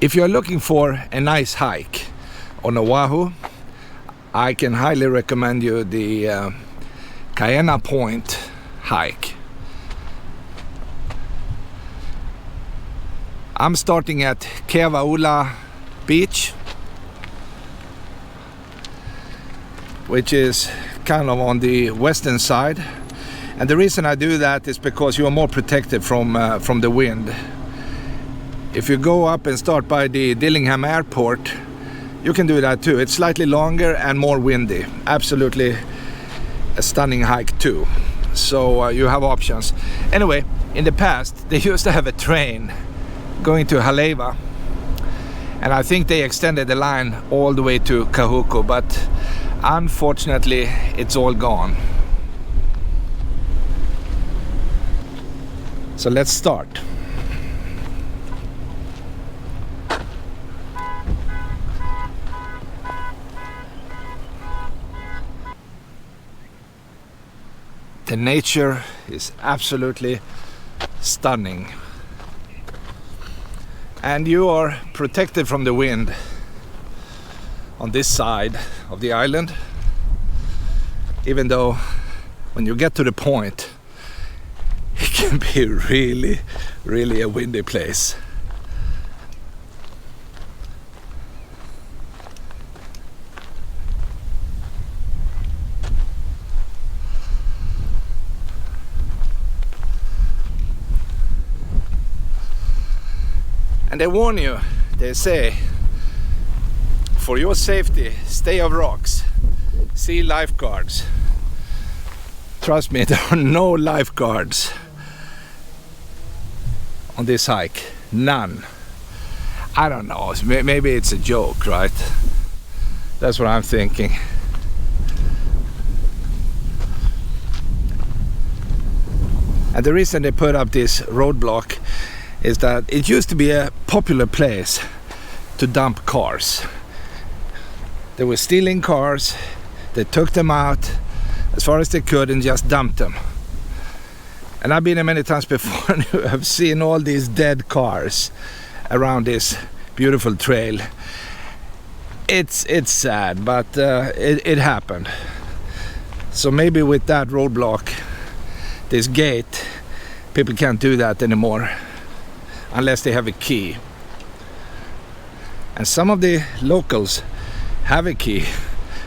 If you're looking for a nice hike on Oahu, I can highly recommend you the Kaʻena Point hike. I'm starting at Keawaula Beach, which is kind of on the western side, and the reason I do that is because you are more protected from the wind. If you go up and start by the Dillingham Airport, you can do that too. It's slightly longer and more windy. Absolutely a stunning hike too. So you have options. Anyway, in the past they used to have a train going to Haleiwa, and I think they extended the line all the way to Kahuku, but unfortunately it's all gone. So let's start. The nature is absolutely stunning, and you are protected from the wind on this side of the island, even though when you get to the point it can be really a windy place. And they warn you, they say, for your safety, stay off rocks, see lifeguards. Trust me, there are no lifeguards on this hike, none. I don't know, maybe it's a joke, right? That's what I'm thinking. And the reason they put up this roadblock is that it used to be a popular place to dump cars. They were stealing cars, they took them out as far as they could and just dumped them. And I've been there many times before and I've seen all these dead cars around this beautiful trail. It's sad, but it happened. So maybe with that roadblock, this gate, people can't do that anymore unless they have a key. And some of the locals have a key,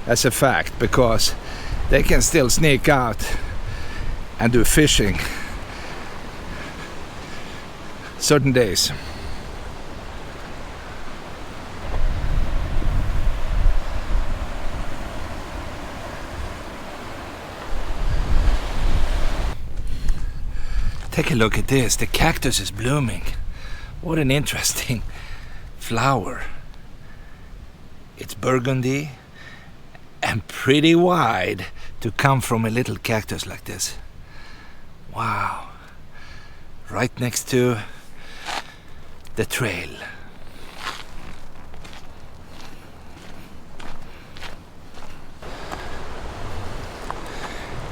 that's a fact, because they can still sneak out and do fishing certain days. Take a look at this, the cactus is blooming. What an interesting flower. It's burgundy and pretty wide to come from a little cactus like this. Wow. Right next to the trail.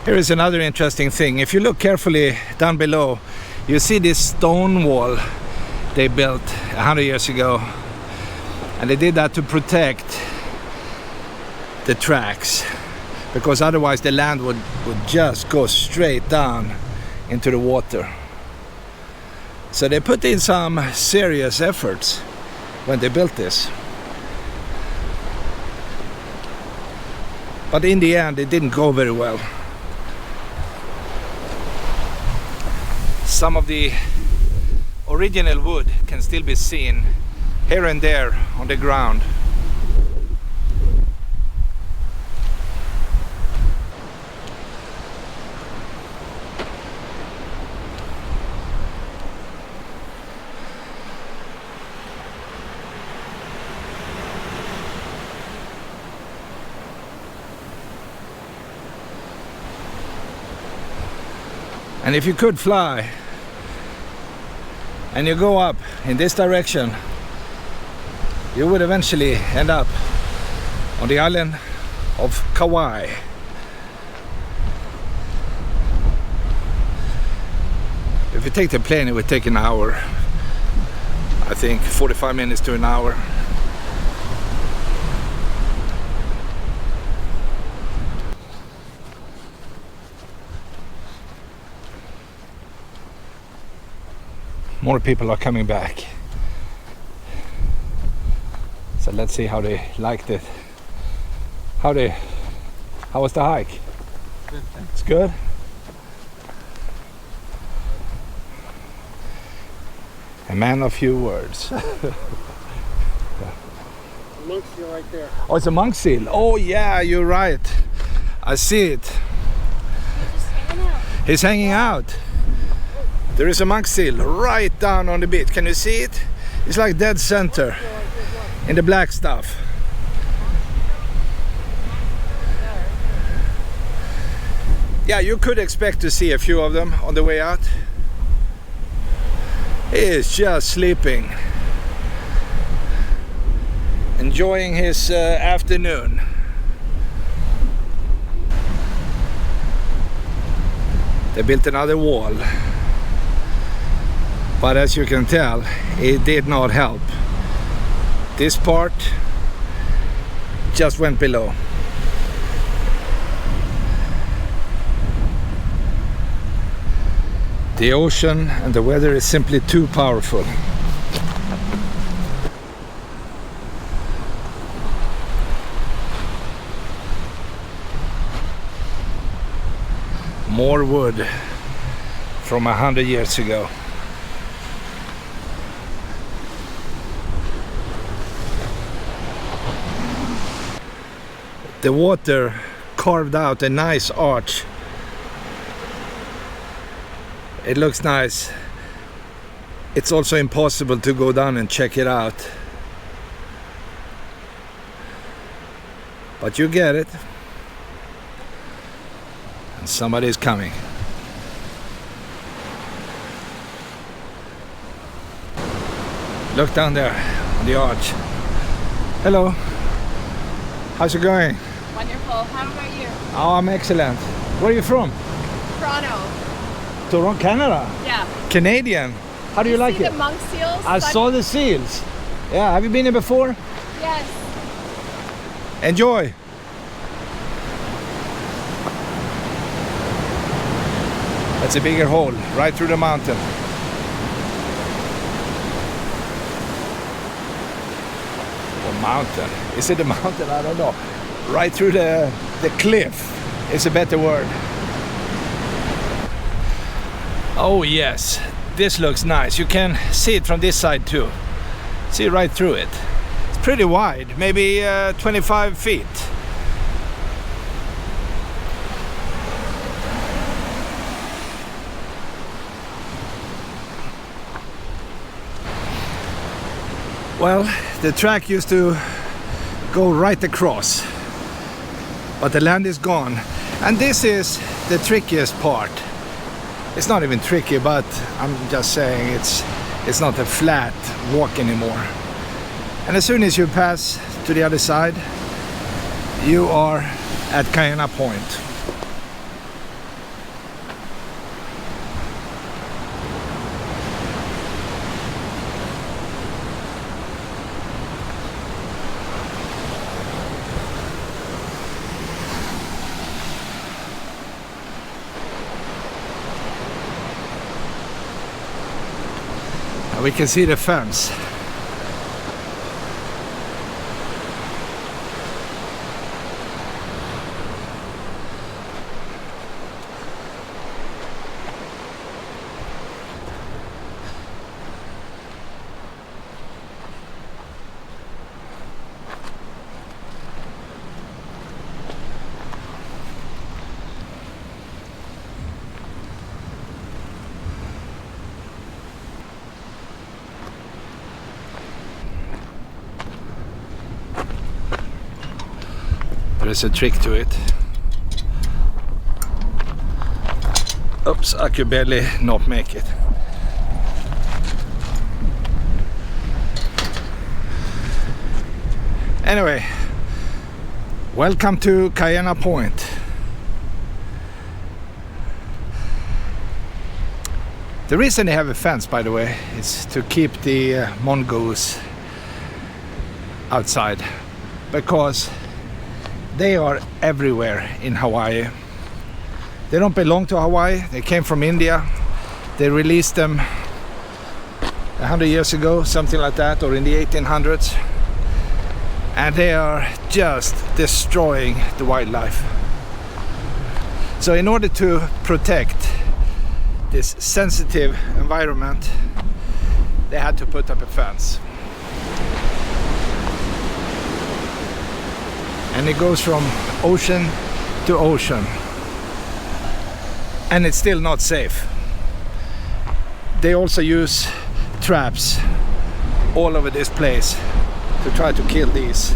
Here is another interesting thing. If you look carefully down below, you see this stone wall they built 100 years ago, and they did that to protect the tracks, because otherwise the land would just go straight down into the water. So they put in some serious efforts when they built this, but in the end it didn't go very well. Some of the original wood can still be seen here and there on the ground. And if you could fly and you go up in this direction, you would eventually end up on the island of Kauai. If you take the plane, it would take an hour. I think 45 minutes to an hour. More people are coming back. So let's see how they liked it. How was the hike? Good, thanks. It's good? A man of few words. Monk seal right there. Oh, it's a monk seal. Oh yeah, you're right. I see it. He's hanging out. There is a monk seal right down on the beach. Can you see it? It's like dead center in the black stuff. Yeah, you could expect to see a few of them on the way out. He is just sleeping, enjoying his afternoon. They built another wall, but as you can tell, it did not help. This part just went below. The ocean and the weather is simply too powerful. More wood from 100 years ago. The water carved out a nice arch. It looks nice. It's also impossible to go down and check it out. But you get it. And somebody's coming. Look down there on the arch. Hello. How's it going? Wonderful. How about you? Oh, I'm excellent. Where are you from? Toronto. Toronto, Canada? Yeah. Canadian. How do you like See it? the monk seals? I saw the seals. Yeah, have you been here before? Yes. Enjoy. That's a bigger hole, right through the mountain. Or mountain. Is it a mountain? I don't know. Right through the cliff is a better word. Oh yes, this looks nice. You can see it from this side too. See right through it. It's pretty wide, maybe 25 feet. Well, the track used to go right across, but the land is gone. And this is the trickiest part. It's not even tricky, but I'm just saying it's not a flat walk anymore. And as soon as you pass to the other side, you are at Kaʻena Point. We can see the fence. There's a trick to it. Oops, I could barely not make it. Anyway, welcome to Kaʻena Point. The reason they have a fence, by the way, is to keep the mongoose outside, because they are everywhere in Hawaii. They don't belong to Hawaii. They came from India. They released them 100 years ago, something like that, or in the 1800s. And they are just destroying the wildlife. So in order to protect this sensitive environment, they had to put up a fence. And it goes from ocean to ocean. And it's still not safe. They also use traps all over this place to try to kill these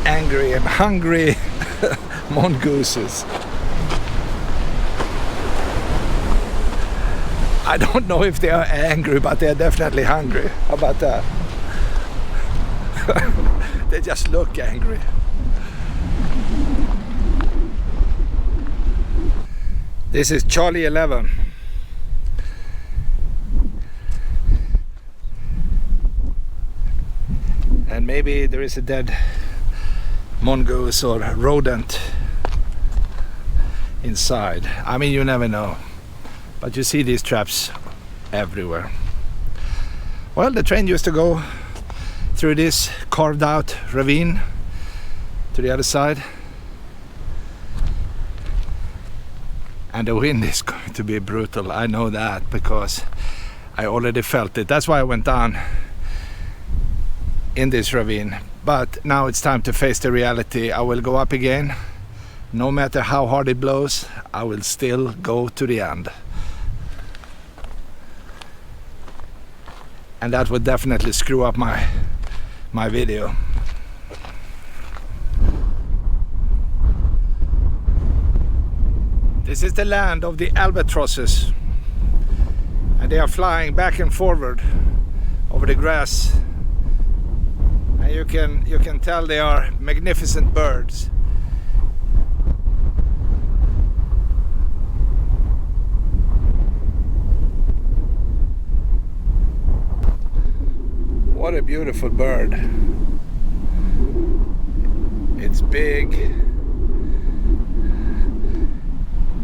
angry and hungry mongooses. I don't know if they are angry, but they are definitely hungry. How about that? They just look angry. This is Charlie 11. And maybe there is a dead mongoose or rodent inside. I mean, you never know. But you see these traps everywhere. Well, the train used to go through this carved out ravine to the other side. And the wind is going to be brutal. I know that because I already felt it. That's why I went down in this ravine. But now it's time to face the reality. I will go up again. No matter how hard it blows, I will still go to the end. And that would definitely screw up my video. This is the land of the albatrosses, and they are flying back and forward over the grass, and you can tell they are magnificent birds. What a beautiful bird. It's big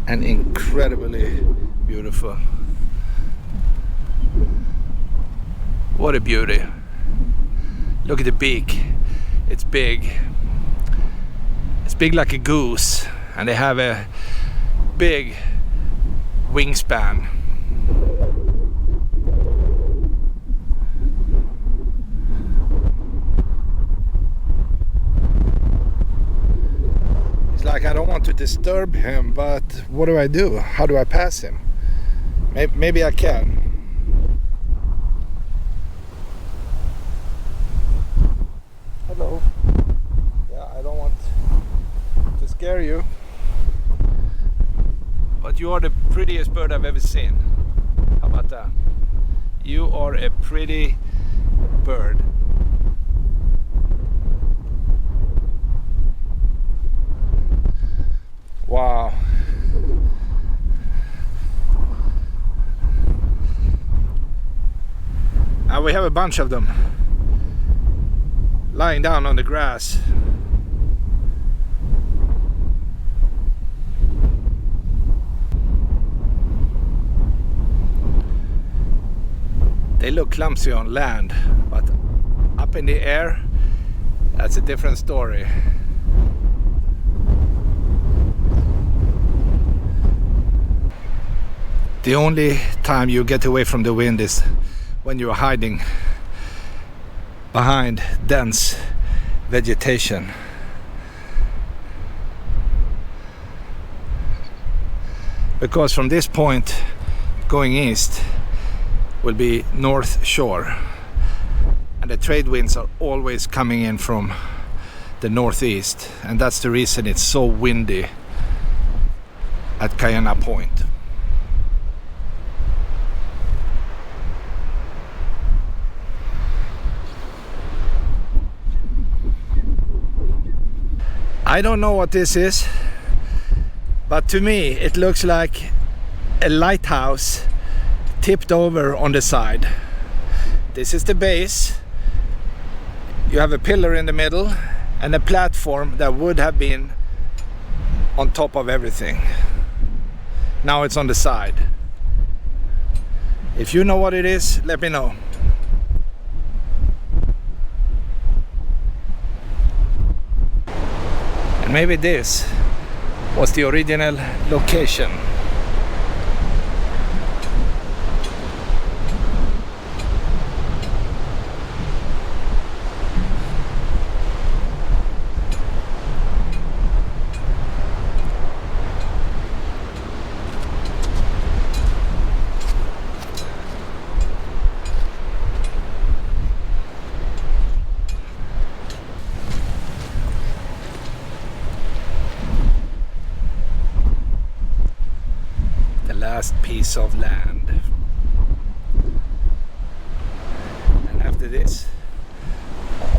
and incredibly beautiful. What a beauty. Look at the beak. It's big. It's big like a goose, and they have a big wingspan. Like, I don't want to disturb him, but what do I do? How do I pass him? Maybe I can. Hello. Yeah, I don't want to scare you, but you are the prettiest bird I've ever seen. How about that? You are a pretty bird. Wow. And we have a bunch of them lying down on the grass. They look clumsy on land, but up in the air, that's a different story. The only time you get away from the wind is when you're hiding behind dense vegetation. Because from this point going east will be North Shore, and the trade winds are always coming in from the northeast, and that's the reason it's so windy at Kaʻena Point. I don't know what this is, but to me it looks like a lighthouse tipped over on the side. This is the base. You have a pillar in the middle and a platform that would have been on top of everything. Now it's on the side. If you know what it is, let me know. And maybe this was the original location. Last piece of land, and after this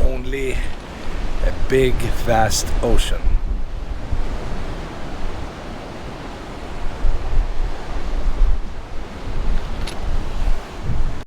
only a big vast ocean.